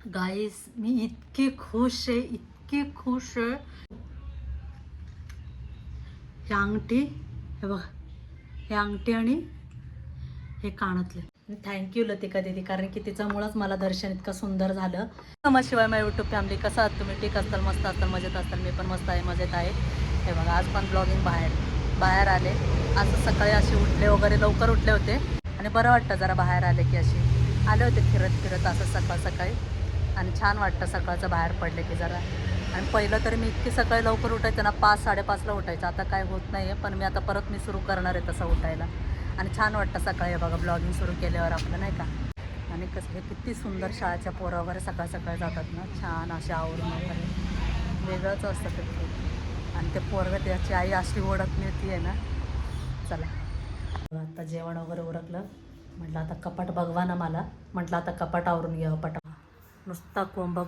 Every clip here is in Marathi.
गाईस मी इतकी खुश आहे, इतकी खुश आहे. हे अंगठी, हे बघा, हे अंगठी आणि हे कानातले. थँक्यू लतिका दीदी, कारण की तिच्यामुळंच मला दर्शन इतकं सुंदर झालं. नमस्कार माय यूट्यूब फॅमिली, कसं आहात तुम्ही? ठीक असताल, मस्त असताल, मजेत असताल. मी पण मस्त आहे, मजेत आहे. हे बघा, आज पण ब्लॉगिंग बाहेर आले. आज सकाळी असे उठले वगैरे, लवकर उठले होते आणि बरं वाटतं जरा बाहेर आले की. असे आले होते फिरत असं सकाळी आणि छान वाटतं सकाळचं बाहेर पडले की जरा. आणि पहिलं तर मी इतकी सकाळी लवकर उठायचं ना, 5-5:30ला उठायचं. आता काय होत नाही आहे, पण मी आता परत सुरू करणार आहे तसं उठायला. आणि छान वाटतं सकाळी बघा ब्लॉगिंग सुरू केल्यावर आपलं, नाही का. आणि कसं हे किती सुंदर शाळेच्या पोरं वगैरे सकाळ जातात ना, छान असे आवरून वगैरे, वेगळंच असतं ते. आणि ते पोरगं त्याची आई अशी ओळख मिळते आहे ना. चला आता जेवण वगैरे उरकलं. म्हटलं आता कपाट बघवा ना मला. म्हटलं आता कपाट आवरून घ्यावं पटा. नुसता कोंबा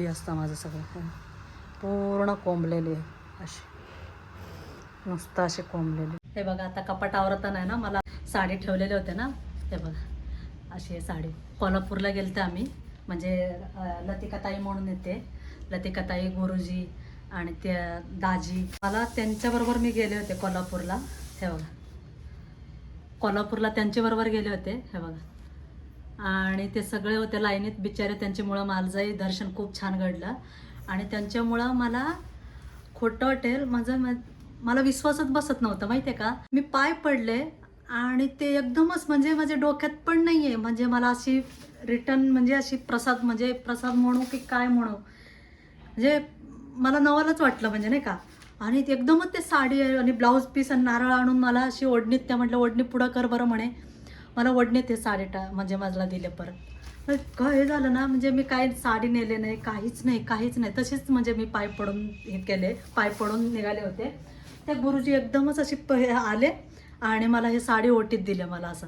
असतं माझं सगळं, पूर्ण कोंबलेली आहे अशी, नुसतं असे कोंबलेले. हे बघा आता कपाट आवरता नाही ना, मला साडी ठेवलेले होते ना, हे बघा अशी आहे साडी. कोल्हापूरला गेलते आम्ही, म्हणजे लतिकाताई म्हणून येते, लतिकाताई, गुरुजी आणि त्या दाजी, मला त्यांच्याबरोबर मी गेले होते कोल्हापूरला. हे बघा, कोल्हापूरला त्यांच्याबरोबर गेले होते. हे बघा, आणि ते सगळे होते लाईनीत बिचारे. त्यांच्यामुळं माझंही दर्शन खूप छान घडलं. आणि त्यांच्यामुळं मला खोटं वाटेल, मला विश्वासच बसत नव्हतं माहिती आहे का. मी पाय पडले आणि ते एकदमच म्हणजे माझ्या डोक्यात पण नाही आहे, म्हणजे मला अशी रिटर्न म्हणजे अशी प्रसाद म्हणू की काय म्हणू, म्हणजे मला नवलच वाटलं म्हणजे, नाही का. आणि एकदमच ते साडी आणि ब्लाऊज पीस आणि नारळ आणून मला अशी ओढणीत, त्या म्हटलं ओढणी पुढं कर बरं म्हणे. मला ओढणीत ते साडी म्हणजे मला दिले परत. काय हे झालं ना, म्हणजे मी काय साडी नेले नाही, काहीच नाही. तसेच म्हणजे मी पाय पडून निघाले होते. त्या गुरुजी एकदमच अशी आले आणि मला हे साडी ओटीत दिले मला, असं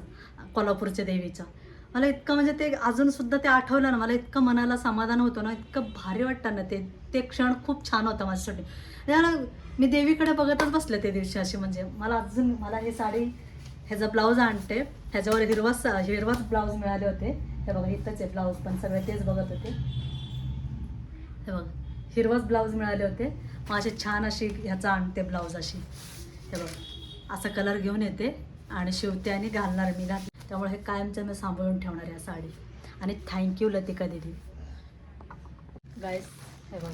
कोल्हापूरच्या देवीचं. मला इतकं म्हणजे ते अजूनसुद्धा ते आठवलं ना, मला इतकं मनाला समाधान होतं ना, इतकं भारी वाटतं ना. ते क्षण खूप छान होता माझ्यासाठी. त्याला मी देवीकडे बघतच बसले ते दिवशी अशी, म्हणजे मला हे साडी, ह्याचा ब्लाऊज आणते, ह्याच्यावर हिरवाच ब्लाऊज मिळाले होते. हे बघा इथंच आहे ब्लाऊज, पण सगळे तेच बघत होते. हे बघा हिरवाच ब्लाऊज मिळाले होते. मग अशी छान अशी ह्याचा आणते ब्लाऊज अशी, हे बघा असा कलर घेऊन येते आणि शिवते आणि घालणार मी त्यामुळे हे कायमचं मी सांभाळून ठेवणार आहे साडी. आणि थँक्यू लतिका दीदी. गाईस हे बघा,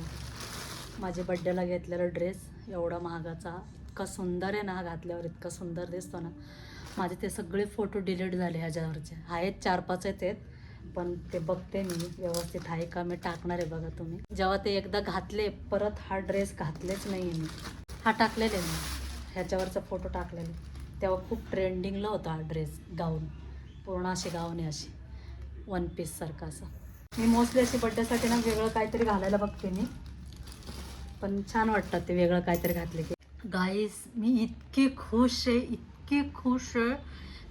माझ्या बड्डेला घेतलेला ड्रेस एवढा महागाचा, इतका सुंदर आहे ना, घातल्यावर इतका सुंदर दिसतो ना. माझे ते सगळे फोटो डिलीट झाले ह्याच्यावरचे, आहेत 4-5 आहेत, पण ते बघते मी व्यवस्थित आहे का, मी टाकणार आहे बघा तुम्ही. जेव्हा ते एकदा घातले, परत हा ड्रेस घातलेच नाही आहे मी. हा टाकलेले मी, ह्याच्यावरचा फोटो टाकलेले, तेव्हा खूप ट्रेंडिंगला होता हा ड्रेस. गाऊन, पूर्ण अशी गाऊन आहे, अशी 1 पीस सारखं असं. मी मोस्टली अशी बड्डेसाठी ना वेगळं काहीतरी घालायला बघते मी, पण छान वाटतात ते वेगळं काहीतरी घातले की. गाईस मी इतकी खुश आहे,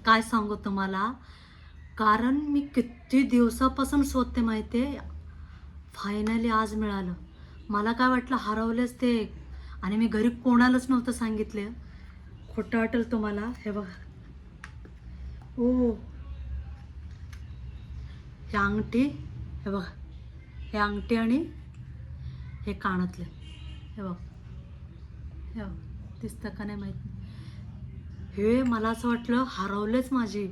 काय सांगू तुम्हाला. कारण मी किती दिवसापासून शोधते माहिती आहे, फायनली आज मिळालं. मला काय वाटलं हरवलेच ते, आणि मी घरी कोणालाच नव्हतं सांगितले. खोटं वाटेल तुम्हाला. हे बघा, ओ हे अंगठी, हे बघा, हे अंगठी आणि हे कानातले, हे बघ, हे बघ दिसतं का नाही माहीत. हे मला असं वाटलं हरवलेच माझी.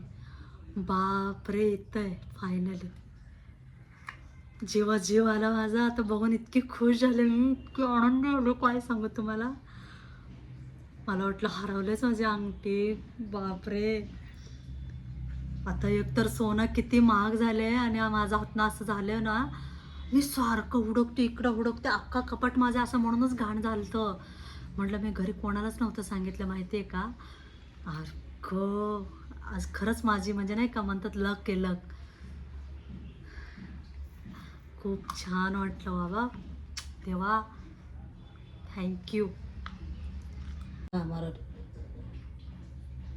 बापरे, येतं आहे फायनली. जीव आला माझा आता बघून. इतकी खुश झाले मी, इतकी आनंदी आलो, काय सांगू तुम्हाला. मला वाटलं हरवलेच माझी अंगठी. बापरे, आता एकतर सोनं किती महाग झाले आणि माझा हातनं असं झालं ना, मी सारखं हुडकते, इकडं हुडकते, अख्खा कपाट माझं असं म्हणूनच घाण झालं. म्हटलं मी घरी कोणालाच नव्हतं सांगितलं माहिती आहे का. आज खरंच माझी म्हणजे नाही का म्हणतात लक केलं. खूप छान वाटलं बाबा, तेव्हा थँक्यू.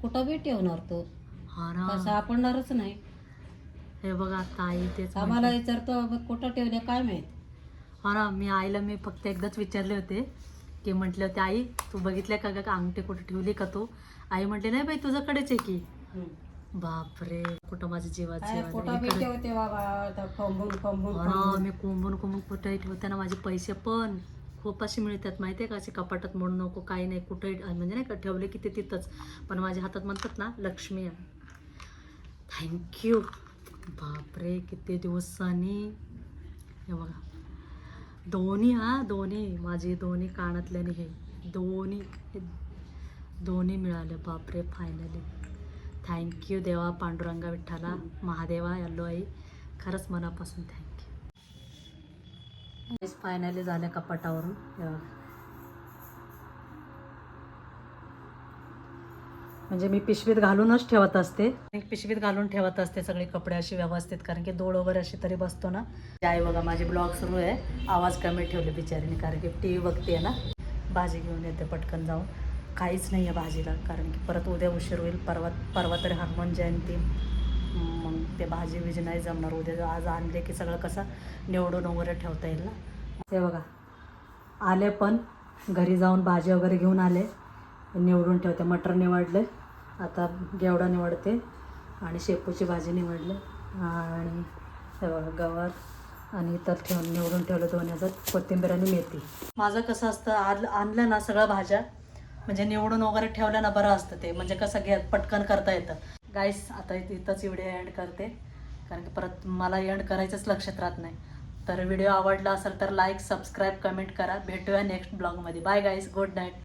कुठं बी ठेवणार तो, हा ना, सापडणारच नाही. हे बघा ताई तेच आम्हाला विचारतो कुठं ठेवले काय माहित. हा ना, आईला फक्त एकदाच विचारले होते की, म्हटले होते आई तू बघितलं का अंगठी कुठे ठेवली का तू. आई म्हटली नाही बाई तुझ्याकडेच आहे की. बापरे कुठं माझी जीवाची काय वाजली. पोटा मी बिटे खरं- होते बाबा आता खंबून खंबून हो ना, खंबून. मी कोंबून कोंबून कुठे ठेवते ना माझे पैसे पण खूप असे मिळतात माहिती आहे का, असे कपाटात म्हणू नको काही नाही कुठे म्हणजे नाही का ठेवले की ते तिथंच, पण माझ्या हातात म्हणतात ना लक्ष्मी आहे. थँक्यू. बापरे किती दिवसांनी हे बघा दोन्ही दोन्ही माझी दोन्ही कानातल्याने हे दोन्ही मिळाले. बापरे फायनली थँक्यू देवा पांडुरंगा विठ्ठला महादेवा याल्लो आई, खरंच मनापासून थँक्यू. फायनली झालं कपाटावरून हे बघा. म्हणजे मी पिशवीत घालूनच ठेवत असते, पिशवीत घालून ठेवत असते सगळे कपडे अशी व्यवस्थित, कारण की दोड वगैरे अशी तरी बसतो ना. आई बघा माझी ब्लॉग सुरू आहे, आवाज कमी ठेवले बिचारीने, कारण की टी व्ही बघते ना. भाजी घेऊन येते पटकन जाऊन, काहीच नाही आहे भाजीला, कारण की परत उद्या उशीर होईल. परवा तरी हनुमान जयंती, मग ते भाजी बिजी नाही जमणार उद्या. आज आणले की सगळं कसं निवडून वगैरे ठेवता येईल ना. ते बघा आले, पण घरी जाऊन भाजी वगैरे घेऊन आले, निवडून ठेवते. मटर निवडले, आता गेवडा निवडते आणि शेपूची भाजी निवडले, आणि हे बघा गवार आणि इतर निवडून ठेवलं 2000 कोथिंबीर आणि मेथी. माझं कसं असतं आणलं ना सगळ्या भाज्या म्हणजे निवडून वगैरे ठेवलं ना बरं असतं ते, म्हणजे कसं पटकन करता येतं. गाईस आता इथंच व्हिडिओ एंड करते, कारण की परत मला एंड करायचंच लक्षात राहत नाही. तर व्हिडिओ आवडला असेल तर लाईक सबस्क्राईब कमेंट करा. भेटूया नेक्स्ट ब्लॉगमध्ये. बाय गाईस, गुड नाईट.